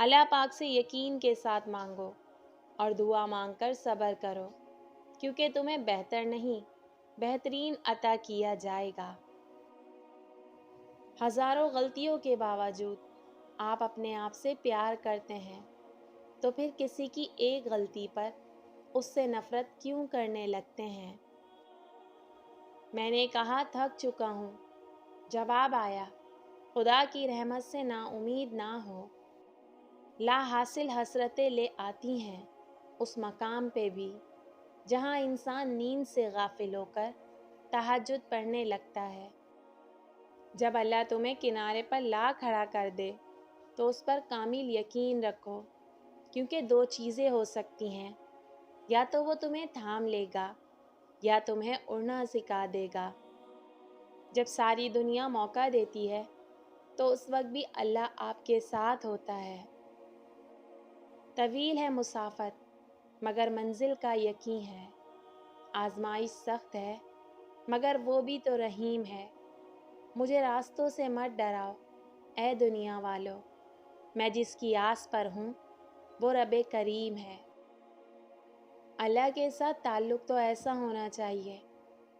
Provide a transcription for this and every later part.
اللہ پاک سے یقین کے ساتھ مانگو اور دعا مانگ کر صبر کرو، کیونکہ تمہیں بہتر نہیں بہترین عطا کیا جائے گا۔ ہزاروں غلطیوں کے باوجود آپ اپنے آپ سے پیار کرتے ہیں، تو پھر کسی کی ایک غلطی پر اس سے نفرت کیوں کرنے لگتے ہیں؟ میں نے کہا تھک چکا ہوں۔ جواب آیا، خدا کی رحمت سے نا امید نہ ہو۔ لا حاصل حسرتیں لے آتی ہیں اس مقام پہ بھی جہاں انسان نیند سے غافل ہو کر تہجد پڑھنے لگتا ہے۔ جب اللہ تمہیں کنارے پر لا کھڑا کر دے تو اس پر کامل یقین رکھو، کیونکہ دو چیزیں ہو سکتی ہیں، یا تو وہ تمہیں تھام لے گا یا تمہیں اڑنا سکھا دے گا۔ جب ساری دنیا موقع دیتی ہے تو اس وقت بھی اللہ آپ کے ساتھ ہوتا ہے۔ طویل ہے مسافت مگر منزل کا یقین ہے، آزمائش سخت ہے مگر وہ بھی تو رحیم ہے۔ مجھے راستوں سے مت ڈراؤ اے دنیا والو، میں جس کی آس پر ہوں وہ رب کریم ہے۔ اللہ کے ساتھ تعلق تو ایسا ہونا چاہیے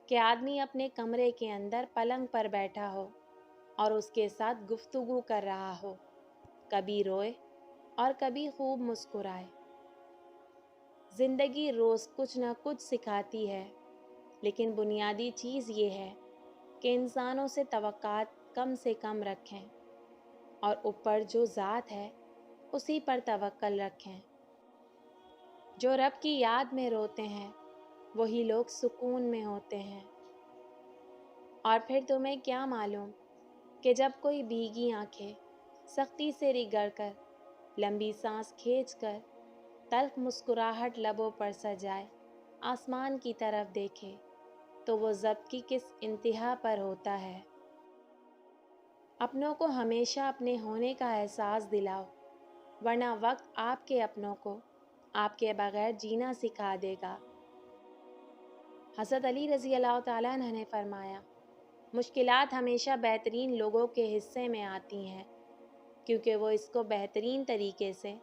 کہ آدمی اپنے کمرے کے اندر پلنگ پر بیٹھا ہو اور اس کے ساتھ گفتگو کر رہا ہو، کبھی روئے اور کبھی خوب مسکرائے۔ زندگی روز کچھ نہ کچھ سکھاتی ہے، لیکن بنیادی چیز یہ ہے کہ انسانوں سے توقعات کم سے کم رکھیں اور اوپر جو ذات ہے اسی پر توکل رکھیں۔ جو رب کی یاد میں روتے ہیں وہی لوگ سکون میں ہوتے ہیں۔ اور پھر تمہیں کیا معلوم کہ جب کوئی بھیگی آنکھیں سختی سے رگڑ کر، لمبی سانس کھینچ کر، تلخ مسکراہٹ لبوں پر سجائے آسمان کی طرف دیکھے تو وہ ضبط کی کس انتہا پر ہوتا ہے۔ اپنوں کو ہمیشہ اپنے ہونے کا احساس دلاؤ، ورنہ وقت آپ کے اپنوں کو آپ کے بغیر جینا سکھا دے گا۔ حضرت علی رضی اللہ تعالیٰ عنہ نے فرمایا، مشکلات ہمیشہ بہترین لوگوں کے حصے میں آتی ہیں، کیونکہ وہ اس کو بہترین طریقے سے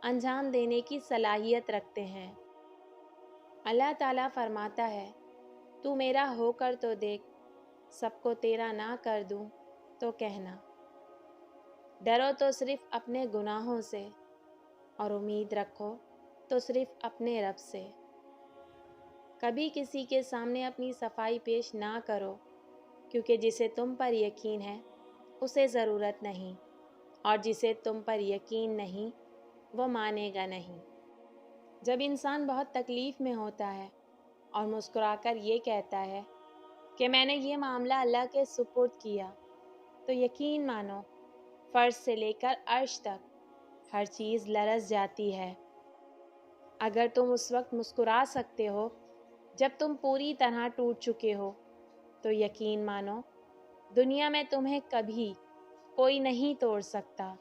انجام دینے کی صلاحیت رکھتے ہیں۔ اللہ تعالیٰ فرماتا ہے، تو میرا ہو کر تو دیکھ، سب کو تیرا نہ کر دوں تو کہنا۔ ڈرو تو صرف اپنے گناہوں سے اور امید رکھو تو صرف اپنے رب سے۔ کبھی کسی کے سامنے اپنی صفائی پیش نہ کرو، کیونکہ جسے تم پر یقین ہے اسے ضرورت نہیں، اور جسے تم پر یقین نہیں وہ مانے گا نہیں۔ جب انسان بہت تکلیف میں ہوتا ہے اور مسکرا کر یہ کہتا ہے کہ میں نے یہ معاملہ اللہ کے سپرد کیا، تو یقین مانو فرش سے لے کر عرش تک ہر چیز لرز جاتی ہے۔ اگر تم اس وقت مسکرا سکتے ہو جب تم پوری طرح ٹوٹ چکے ہو، تو یقین مانو دنیا میں تمہیں کبھی کوئی نہیں توڑ سکتا۔